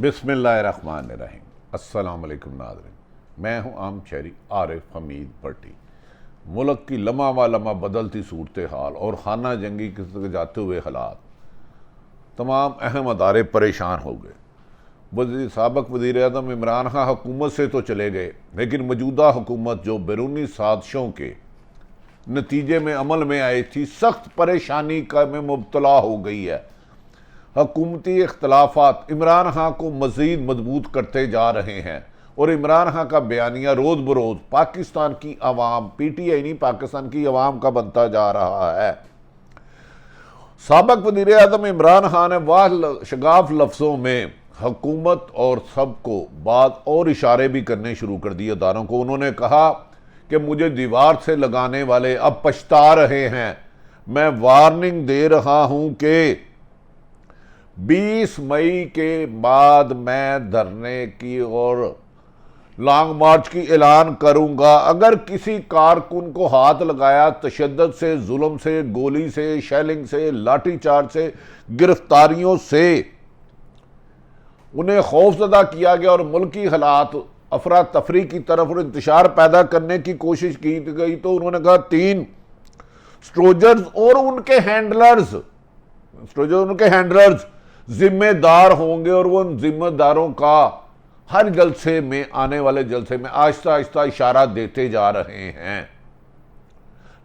बिस्मिल्लाहिर्रहमानिर्रहीम। अस्सलाम वालेकुम नाज़रीन, मैं हूँ आम शहरी आरिफ हमीद भट्टी। मुल्क की लम्हा व लम्हा बदलती सूरत हाल और खाना जंगी की तरफ जाते हुए हालात, तमाम अहम अदारे परेशान हो गए। साबिक़ वज़ीर आज़म इमरान खान हुकूमत से तो चले गए, लेकिन मौजूदा हुकूमत जो बैरूनी साजिशों के नतीजे में अमल में आई थी, सख्त परेशानी का में मुब्तला हो गई है। हुकूमती इख्तलाफात इमरान खान को मज़ीद मजबूत करते जा रहे हैं और इमरान खान का बयानिया रोज़ बरोज़ पाकिस्तान की अवाम, PTI नहीं पाकिस्तान की अवाम का बनता जा रहा है। साबिक़ वज़ीर आज़म इमरान खान ने वाह शगाफ लफ्ज़ों में हुकूमत और सबको बात और इशारे भी करने शुरू कर दिए अदारों को। उन्होंने कहा कि मुझे दीवार से लगाने वाले अब पछता रहे हैं। मैं वार्निंग दे रहा हूं कि 20 मई के बाद मैं धरने की और लॉन्ग मार्च की ऐलान करूंगा। अगर किसी कारकुन को हाथ लगाया तशद्दुद से, जुल्म से, गोली से, शेलिंग से, लाठीचार्ज से, गिरफ्तारियों से उन्हें खौफजदा किया गया और मुल्की हालात अफरा तफरी की तरफ और इंतशार पैदा करने की कोशिश की गई, तो उन्होंने कहा 3 स्ट्रोजर्स और उनके हैंडलर्स जिम्मेदार होंगे और वो उन जिम्मेदारों का हर जलसे में, आने वाले जलसे में आहिस्ता आहिस्ता इशारा देते जा रहे हैं।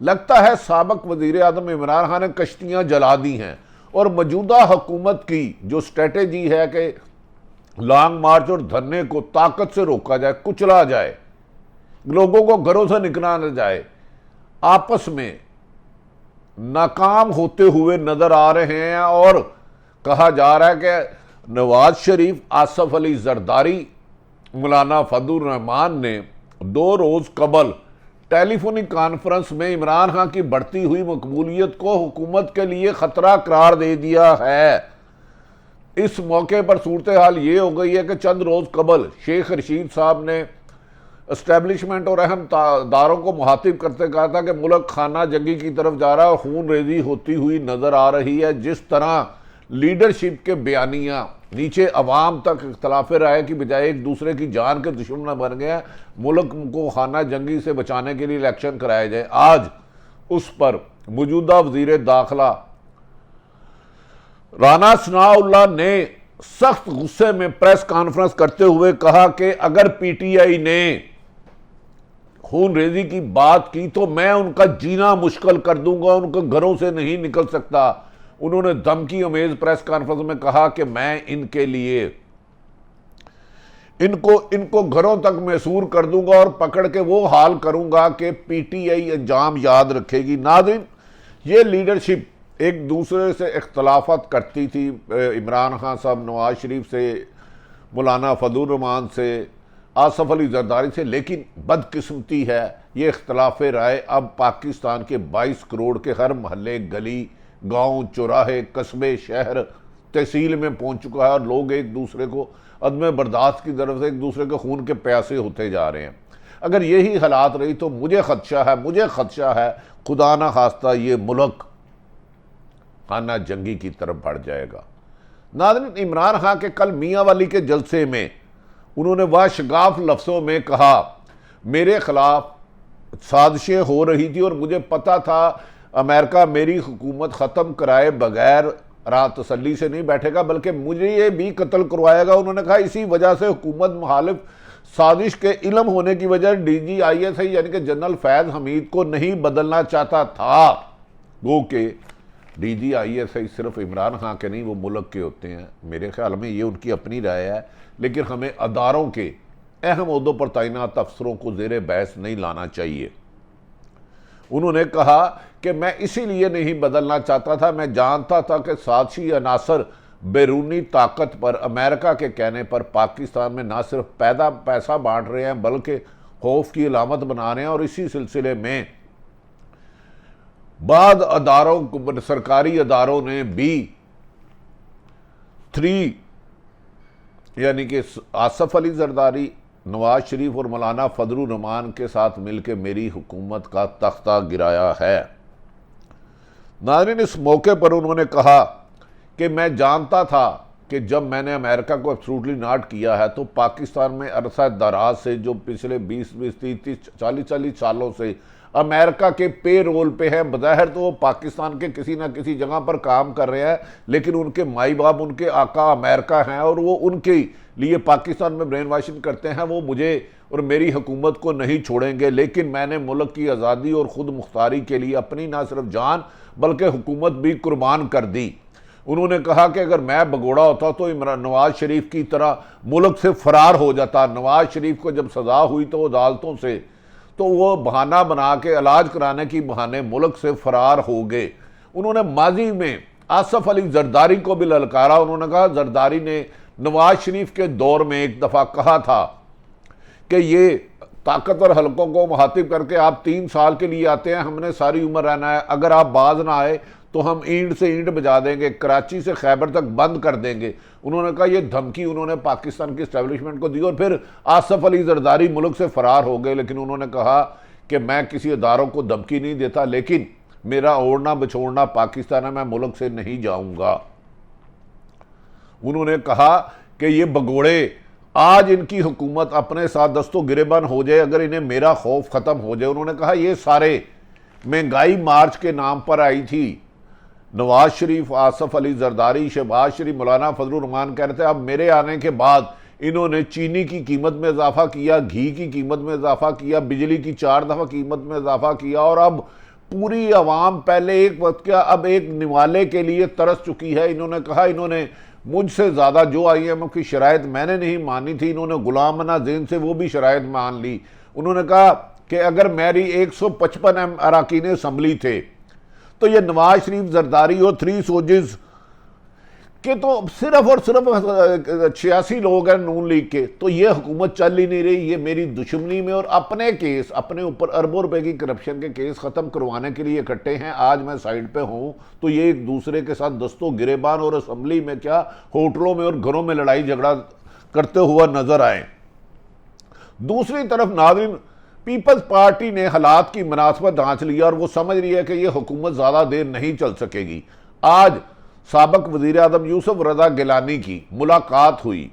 लगता है साबिक़ वज़ीर आज़म इमरान खान ने कश्तियां जला दी हैं और मौजूदा हुकूमत की जो स्ट्रेटेजी है कि लॉन्ग मार्च और धरने को ताकत से रोका जाए, कुचला जाए, लोगों को घरों से निकला न जाए, आपस में नाकाम होते हुए नजर आ रहे हैं। और कहा जा रहा है कि नवाज शरीफ, आसफ अली जरदारी, मौलाना फजलुर रहमान ने 2 रोज कबल टेलीफोनिक कॉन्फ्रेंस में इमरान खान की बढ़ती हुई मकबूलियत को हुकूमत के लिए खतरा करार दे दिया है। इस मौके पर सूरत हाल ये हो गई है कि चंद रोज कबल शेख रशीद साहब ने एस्टेब्लिशमेंट और अहम दारों को मुखातिब करते कहा था कि मुल्क खाना जंगी की तरफ जा रहा है और खून रेजी होती हुई नजर आ रही है। जिस तरह लीडरशिप के बयानिया नीचे अवाम तक इख्तलाफ राय की बजाय एक दूसरे की जान के दुश्मन बन गए, मुल्क को खाना जंगी से बचाने के लिए इलेक्शन कराए जाए। आज उस पर मौजूदा वजीर दाखिला राना सनाउल्लाह ने सख्त गुस्से में प्रेस कॉन्फ्रेंस करते हुए कहा कि अगर PTI ने खून रेजी की बात की तो मैं उनका जीना मुश्किल कर दूंगा, उनके घरों से नहीं निकल सकता। उन्होंने धमकी अमेज प्रेस कॉन्फ्रेंस में कहा कि मैं इनके लिए इनको घरों तक मैसूर कर दूंगा और पकड़ के वो हाल करूंगा कि PTI अंजाम याद रखेगी। नाज़रीन, ये लीडरशिप एक दूसरे से इख्तलाफात करती थी, इमरान खान साहब नवाज शरीफ से, मौलाना फजलुर रहमान से, आसफ अली जरदारी से, लेकिन बदकिस्मती है ये इख्तलाफ राय अब पाकिस्तान के 22 करोड़ के हर महल्ले, गली, गांव, चौराहे, कस्बे, शहर, तहसील में पहुंच चुका है और लोग एक दूसरे को अदम बर्दाश्त की तरफ से एक दूसरे के खून के प्यासे होते जा रहे हैं। अगर यही हालात रही तो मुझे खदशा है खुदा ना खास्ता ये मुल्क खाना जंगी की तरफ बढ़ जाएगा। नाज़रीन, इमरान खान के कल मियाँ वाली के जलसे में उन्होंने वाशगाफ लफ्ज़ों में कहा, मेरे खिलाफ साजिशें हो रही थी और मुझे पता था अमेरिका मेरी हुकूमत ख़त्म कराए बगैर रात तसल्ली से नहीं बैठेगा, बल्कि मुझे ये भी कत्ल करवाएगा। उन्होंने कहा इसी वजह से हुकूमत मुखालिफ साजिश के इल्म होने की वजह DG ISI यानी कि जनरल फैज़ हमीद को नहीं बदलना चाहता था। वो कि DG ISI सिर्फ इमरान खान के नहीं, वो मुल्क के होते हैं। मेरे ख्याल में ये उनकी अपनी राय है, लेकिन हमें अदारों के अहम ओहदों पर तैनात अफसरों को ज़ेरे बहस नहीं लाना चाहिए। उन्होंने कहा कि मैं इसीलिए नहीं बदलना चाहता था, मैं जानता था कि साजिशी अनासर बैरूनी ताकत पर अमेरिका के कहने पर पाकिस्तान में ना सिर्फ पैसा बांट रहे हैं बल्कि खौफ की अलामत बना रहे हैं। और इसी सिलसिले में बाद अदारों, सरकारी अदारों ने भी 3 यानी कि आसफ अली जरदारी, नवाज शरीफ और मौलाना फजलुर रहमान के साथ मिलकर मेरी हुकूमत का तख्ता गिराया है। नाज़रीन, इस मौके पर उन्होंने कहा कि मैं जानता था कि जब मैंने अमेरिका को एब्सोल्युटली नॉट किया है तो पाकिस्तान में अरसा दराज से जो पिछले 20-20, 30-30, 40-40 सालों से अमेरिका के पे रोल पे है। बज़ाहिर तो वो पाकिस्तान के किसी ना किसी जगह पर काम कर रहे हैं, लेकिन उनके माई बाप, उनके आका अमेरिका हैं और वो उनके लिए पाकिस्तान में ब्रेन वॉशिंग करते हैं। वो मुझे और मेरी हुकूमत को नहीं छोड़ेंगे, लेकिन मैंने मुल्क की आज़ादी और ख़ुद मुख्तारी के लिए अपनी ना सिर्फ जान बल्कि हुकूमत भी कुर्बान कर दी। उन्होंने कहा कि अगर मैं भगोड़ा होता तो इमरान नवाज शरीफ की तरह मुल्क से फरार हो जाता। नवाज शरीफ को जब सज़ा हुई तो अदालतों से, तो वो बहाना बना के इलाज कराने की बहाने मुल्क से फरार हो गए। उन्होंने माजी में आसफ अली जरदारी को भी ललकारा। उन्होंने कहा, जरदारी ने नवाज शरीफ के दौर में एक दफ़ा कहा था कि ये ताकतवर हलकों को मुखातिब करके आप 3 साल के लिए आते हैं, हमने सारी उम्र रहना है, अगर आप बाज ना आए तो हम ईंट से ईंट बजा देंगे, कराची से खैबर तक बंद कर देंगे। उन्होंने कहा, यह धमकी उन्होंने पाकिस्तान की एस्टेब्लिशमेंट को दी और फिर आसफ अली जरदारी मुल्क से फरार हो गए। लेकिन उन्होंने कहा कि मैं किसी इदारों को धमकी नहीं देता, लेकिन मेरा ओढ़ना बछोड़ना पाकिस्तान है, मैं मुल्क से नहीं जाऊंगा। उन्होंने कहा कि ये भगोड़े, आज इनकी हुकूमत अपने साथ दस्तो गिरेबान हो जाए अगर इन्हें मेरा खौफ ख़त्म हो जाए। उन्होंने कहा, ये सारे महंगाई मार्च के नाम पर आई थी। नवाज शरीफ, आसफ अली जरदारी, शहबाज शरीफ, मौलाना फजलुर रहमान कह रहे थे अब मेरे आने के बाद इन्होंने चीनी की कीमत में इजाफा किया, घी की कीमत में इजाफा किया, बिजली की 4 दफ़ा कीमत में इजाफा किया और अब पूरी आवाम पहले एक वक्त क्या अब एक निवाले के लिए तरस चुकी है। इन्होंने कहा, इन्होंने मुझसे ज़्यादा जो IMF की शराइत मैंने नहीं मानी थी, इन्होंने गुलाम मना ज़ेन से वो भी शराइत मान ली। उन्होंने कहा कि अगर मेरी 155 अरकान असम्बली थे तो ये नवाज शरीफ, जरदारी और 3 सोजिज के तो सिर्फ और सिर्फ 86 लोग हैं नून लीग के, तो ये हुकूमत चल ही नहीं रही। ये मेरी दुश्मनी में और अपने केस, अपने ऊपर अरबों रुपए की करप्शन के केस ख़त्म करवाने के लिए इकट्ठे हैं। आज मैं साइड पे हूँ तो ये एक दूसरे के साथ दस्तों गिरेबान और असम्बली में क्या होटलों में और घरों में लड़ाई झगड़ा करते हुआ नजर आए। दूसरी तरफ नाज़रीन, पीपल्स पार्टी ने हालात की मुनासबत आंच लिया और वो समझ रही है कि ये हुकूमत ज़्यादा देर नहीं चल सकेगी। आज साबिक वज़ीर आज़म यूसुफ रज़ा गिलानी की मुलाकात हुई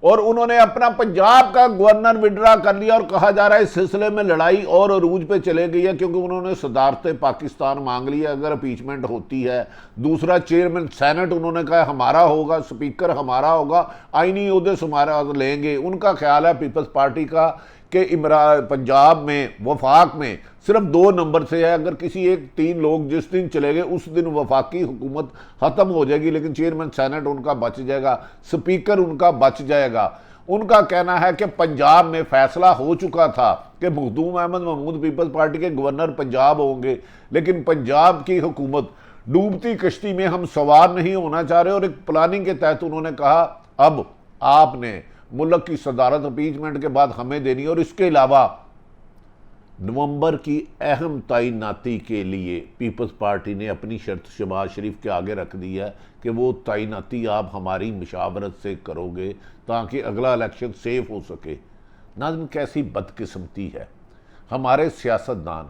और उन्होंने अपना पंजाब का गवर्नर विड्रा कर लिया और कहा जा रहा है इस सिलसिले में लड़ाई और अरूज पे चले गई है, क्योंकि उन्होंने सदारत पाकिस्तान मांग ली है अगर अपीचमेंट होती है। दूसरा, चेयरमैन सेनेट उन्होंने कहा हमारा होगा, स्पीकर हमारा होगा, आईनी ओहदे से हमारा लेंगे। उनका ख्याल है पीपल्स पार्टी का कि पंजाब में वफाक में सिर्फ 2 नंबर से है, अगर किसी एक 3 लोग जिस दिन चले गए उस दिन वफाकी हुकूमत ख़त्म हो जाएगी, लेकिन चेयरमैन सेनेट उनका बच जाएगा, स्पीकर उनका बच जाएगा। उनका कहना है कि पंजाब में फैसला हो चुका था कि मखदूम अहमद महमूद पीपल्स पार्टी के गवर्नर पंजाब होंगे, लेकिन पंजाब की हुकूमत डूबती कश्ती में हम सवार नहीं होना चाह रहे और एक प्लानिंग के तहत उन्होंने कहा अब आपने मुल्क की सदारत अपीचमेंट के बाद हमें देनी और इसके अलावा नवंबर की अहम तैनाती के लिए पीपल्स पार्टी ने अपनी शर्त शहबाज शरीफ के आगे रख दी है कि वो तैनाती आप हमारी मशावरत से करोगे ताकि अगला इलेक्शन सेफ हो सके। नाज़रीन, कैसी बदकिस्मती है। हमारे सियासतदान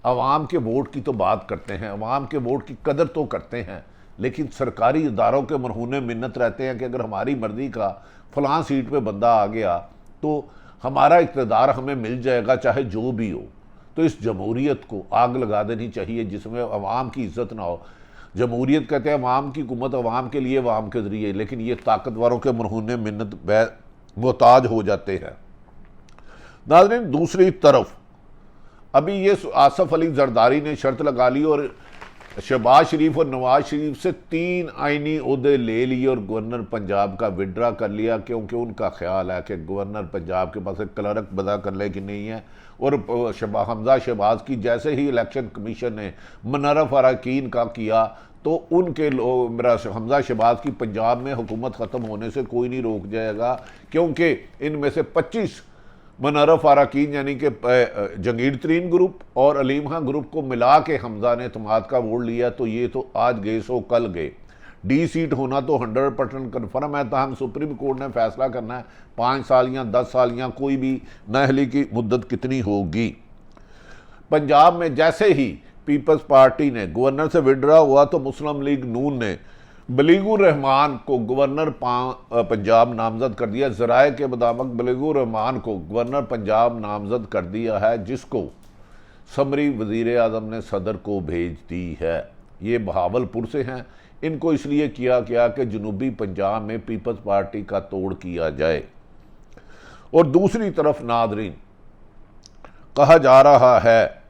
अवाम के वोट की तो बात करते हैं, अवाम के वोट की कदर तो करते हैं, लेकिन सरकारी इदारों के मरहूने मिन्नत रहते हैं कि अगर हमारी मर्जी का फलां सीट पे बंदा आ गया तो हमारा इक़्तिदार हमें मिल जाएगा चाहे जो भी हो। तो इस जमहूरियत को आग लगा देनी चाहिए जिसमें अवाम की इज्जत ना हो। जमहूरियत कहते हैं अवाम की हुकूमत अवाम के लिए, अवाम के ज़रिए, लेकिन ये ताकतवरों के मरहूने मिन्नत मोहताज हो जाते हैं। नाज़रीन, दूसरी तरफ अभी ये आसफ अली जरदारी ने शर्त लगा ली और शहबाज शरीफ और नवाज शरीफ से 3 आईनी ओहदे ले लिए और गवर्नर पंजाब का विड्रा कर लिया, क्योंकि उनका ख्याल है कि गवर्नर पंजाब के पास एक क्लर्क बदा कर ले कि नहीं है। और हमजा शहबाज की जैसे ही इलेक्शन कमीशन ने मुनर्रफ अरकान का किया तो उनके मेरा हमजा शहबाज की पंजाब में हुकूमत ख़त्म होने से कोई नहीं रोक जाएगा, क्योंकि इनमें से 25 मुनर्रफ अरकान यानी कि जंगीर तरीन ग्रुप और अलीम खां ग्रुप को मिला के हमजा ने तमाद का वोट लिया। तो ये तो आज गए सो कल गए। डी सीट होना तो 100% कन्फर्म है। ताहम सुप्रीम कोर्ट ने फैसला करना है 5 साल या 10 साल या कोई भी नाअहली की मुद्दत कितनी होगी। पंजाब में जैसे ही पीपल्स पार्टी ने गवर्नर से विड्रा हुआ तो मुस्लिम लीग नून ने बलीगुर रहमान को गवर्नर पंजाब नामजद कर दिया। जराए के मुताबिक बलीगुर रहमान को गवर्नर पंजाब नामजद कर दिया है, जिसको समरी वजीर आज़म ने सदर को भेज दी है। ये बहावलपुर से हैं। इनको इसलिए किया गया कि जनूबी पंजाब में पीपल्स पार्टी का तोड़ किया जाए। और दूसरी तरफ नादरीन, कहा जा रहा है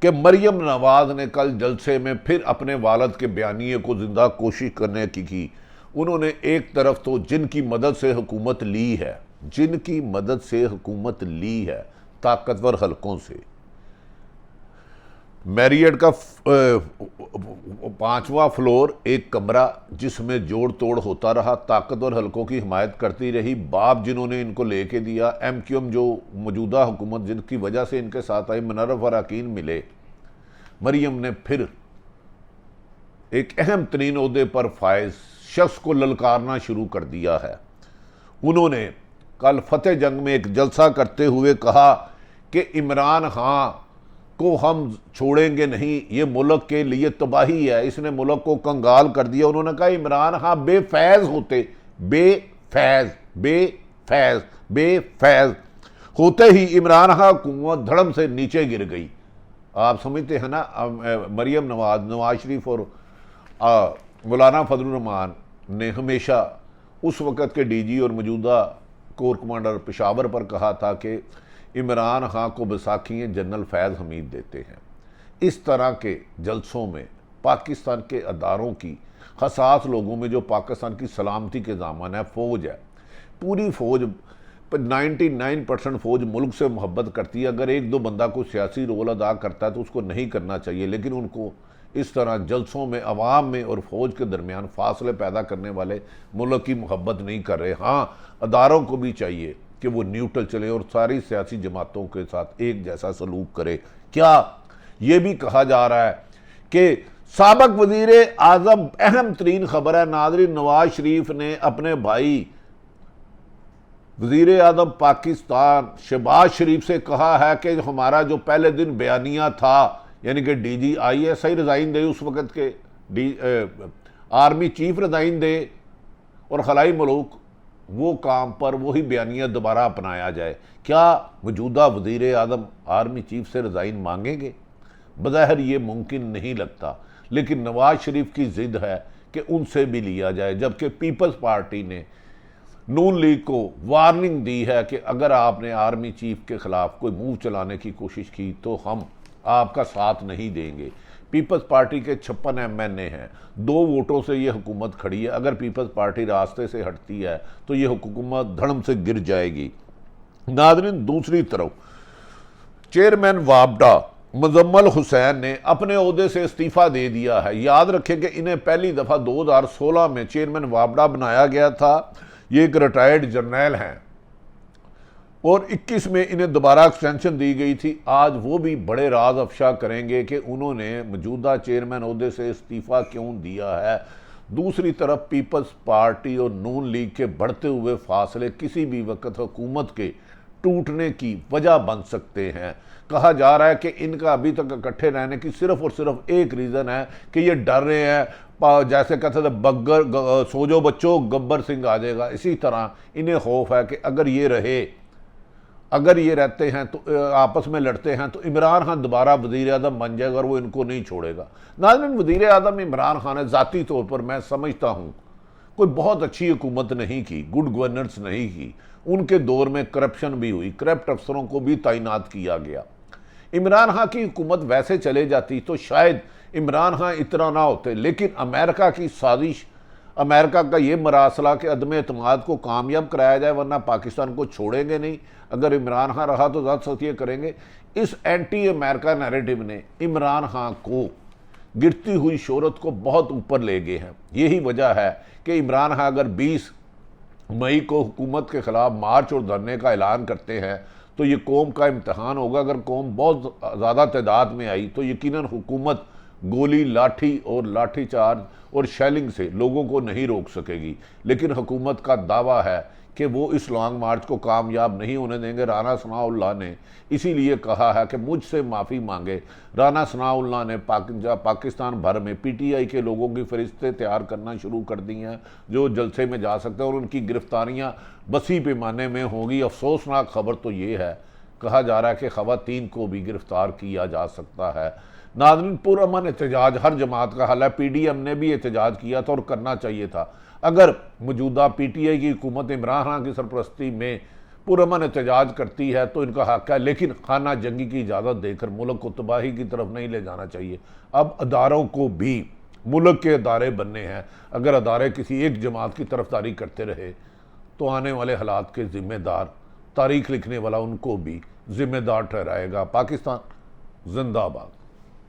कि मरियम नवाज ने कल जलसे में फिर अपने वालिद के बयानिए को जिंदा कोशिश करने की। उन्होंने एक तरफ तो जिनकी मदद से हुकूमत ली है ताकतवर हलकों से, मैरियट का 5वां फ्लोर एक कमरा जिसमें जोड़ तोड़ होता रहा, ताकतवर हलकों की हिमायत करती रही, बाप जिन्होंने इनको लेके दिया, MQM जो मौजूदा हुकूमत जिनकी वजह से इनके साथ आई, मुनर्रफ अराकीन मिले। मरियम ने फिर एक अहम तरीन ओहदे पर फायज शख्स को ललकारना शुरू कर दिया है। उन्होंने कल फतेह जंग में एक जलसा करते हुए कहा कि इमरान खान को हम छोड़ेंगे नहीं, ये मुल्क के लिए तबाही है, इसने मुल्क को कंगाल कर दिया। उन्होंने कहा इमरान खान बेफैज होते ही इमरान खान हुकूमत धड़म से नीचे गिर गई। आप समझते हैं ना, मरियम नवाज शरीफ और मौलाना फजलुर रहमान ने हमेशा उस वक़्त के DG और मौजूदा कोर कमांडर पेशावर पर कहा था कि इमरान खान को बैसाखियाँ जनरल फैज़ हमीद देते हैं। इस तरह के जलसों में पाकिस्तान के अदारों की, हसास लोगों में जो पाकिस्तान की सलामती के दामन है, फ़ौज है, पूरी फ़ौज 99% फ़ौज मुल्क से मोहब्बत करती है। अगर एक दो बंदा कोई सियासी रोल अदा करता है तो उसको नहीं करना चाहिए, लेकिन उनको इस तरह जलसों में अवाम में और फ़ौज के दरमियान फासले पैदा करने वाले मुल्क की मोहब्बत नहीं कर रहे। हाँ, अदारों को भी चाहिए कि वो न्यूट्रल चले और सारी सियासी जमातों के साथ एक जैसा सलूक करे। क्या ये भी कहा जा रहा है कि साबिक वज़ीर आज़म, अहम तरीन खबर है नाज़रीन, नवाज शरीफ ने अपने भाई वज़ीर आज़म पाकिस्तान शहबाज शरीफ से कहा है कि हमारा जो पहले दिन बयानिया था, यानी कि DG ISI रिज़ाइन दे, उस वक़्त के आर्मी चीफ रिज़ाइन दे और खलाई मुल्क, वो काम पर वही बयानिया दोबारा अपनाया जाए। क्या मौजूदा वज़ीर आज़म आर्मी चीफ से रिज़ाइन मांगेंगे? बज़ाहिर ये मुमकिन नहीं लगता, लेकिन नवाज शरीफ की ज़िद है कि उनसे भी लिया जाए। जबकि पीपल्स पार्टी ने नून लीग को वार्निंग दी है कि अगर आपने आर्मी चीफ के ख़िलाफ़ कोई मूव चलाने की कोशिश की तो हम आपका साथ नहीं देंगे। पीपल्स पार्टी के 56 MNA हैं, 2 वोटों से ये हुकूमत खड़ी है। अगर पीपल्स पार्टी रास्ते से हटती है तो ये हुकूमत धड़म से गिर जाएगी। नाज़रीन, दूसरी तरफ चेयरमैन वापडा मुजम्मल हुसैन ने अपने ओहदे से इस्तीफ़ा दे दिया है। याद रखें कि इन्हें पहली दफ़ा 2016 में चेयरमैन वापडा बनाया गया था। ये एक रिटायर्ड जर्नल हैं और 21 में इन्हें दोबारा एक्सटेंशन दी गई थी। आज वो भी बड़े राज अफशा करेंगे कि उन्होंने मौजूदा चेयरमैन ओहदे से इस्तीफ़ा क्यों दिया है। दूसरी तरफ पीपल्स पार्टी और नून लीग के बढ़ते हुए फासले किसी भी वक्त हुकूमत के टूटने की वजह बन सकते हैं। कहा जा रहा है कि इनका अभी तक इकट्ठे रहने की सिर्फ और सिर्फ एक रीज़न है कि ये डर रहे हैं, जैसे कहते थे बग्गर सो जो बच्चों गब्बर सिंह आ जाएगा, इसी तरह इन्हें खौफ है कि अगर ये रहते हैं तो आपस में लड़ते हैं तो इमरान खान दोबारा वज़ीर आज़म बन जाएगा और वो इनको नहीं छोड़ेगा। नाज़रीन, वज़ीर आज़म इमरान खान ने ज़ाती तौर पर मैं समझता हूँ कोई बहुत अच्छी हुकूमत नहीं की, गुड गवर्नेंस नहीं की। उनके दौर में करप्शन भी हुई, करप्ट अफसरों को भी तैनात किया गया। इमरान खान की हुकूमत वैसे चले जाती तो शायद इमरान खान इतना ना होते, लेकिन अमेरिका की साजिश, अमेरिका का ये मरासला कि अदम एतमाद को कामयाब कराया जाए, वरना पाकिस्तान को छोड़ेंगे नहीं। अगर इमरान खान रहा तो ज़्यादा सख्तियाँ करेंगे। इस एंटी अमेरिका नैरेटिव ने इमरान खान को गिरती हुई शोहरत को बहुत ऊपर ले गए हैं। यही वजह है कि इमरान खान अगर 20 मई को हुकूमत के ख़िलाफ़ मार्च और धरने का ऐलान करते हैं तो ये कौम का इम्तहान होगा। अगर कौम बहुत ज़्यादा तादाद में आई तो यकीनन हुकूमत गोली, लाठी और लाठीचार्ज और शेलिंग से लोगों को नहीं रोक सकेगी। लेकिन हुकूमत का दावा है कि वो इस लॉन्ग मार्च को कामयाब नहीं होने देंगे। राना सनाउल्लाह ने इसीलिए कहा है कि मुझसे माफ़ी मांगे। राना सनाउल्लाह ने पाकिस्तान भर में पीटीआई के लोगों की फरिश्ते तैयार करना शुरू कर दी हैं जो जलसे में जा सकते हैं और उनकी गिरफ्तारियां बसी पैमाने में होंगी। अफसोसनाक खबर तो ये है, कहा जा रहा है कि ख़वातीन को भी गिरफ्तार किया जा सकता है। नाज़रीन, पुरअमन एहतजाज हर जमात का हल है। पीडीएम ने भी एहतजाज किया था और करना चाहिए था। अगर मौजूदा पीटीआई की हुकूमत इमरान खान की सरपरस्ती में पुरअमन एहतजाज करती है तो इनका हक है, लेकिन खाना जंगी की इजाज़त देकर मुल्क को तबाही की तरफ नहीं ले जाना चाहिए। अब अदारों को भी मुल्क के अदारे बनने हैं। अगर अदारे किसी एक जमात की तरफदारी करते रहे तो आने वाले हालात के ज़िम्मेदार तारीख लिखने वाला उनको भी ज़िम्मेदार ठहराएगा। पाकिस्तान जिंदाबाद।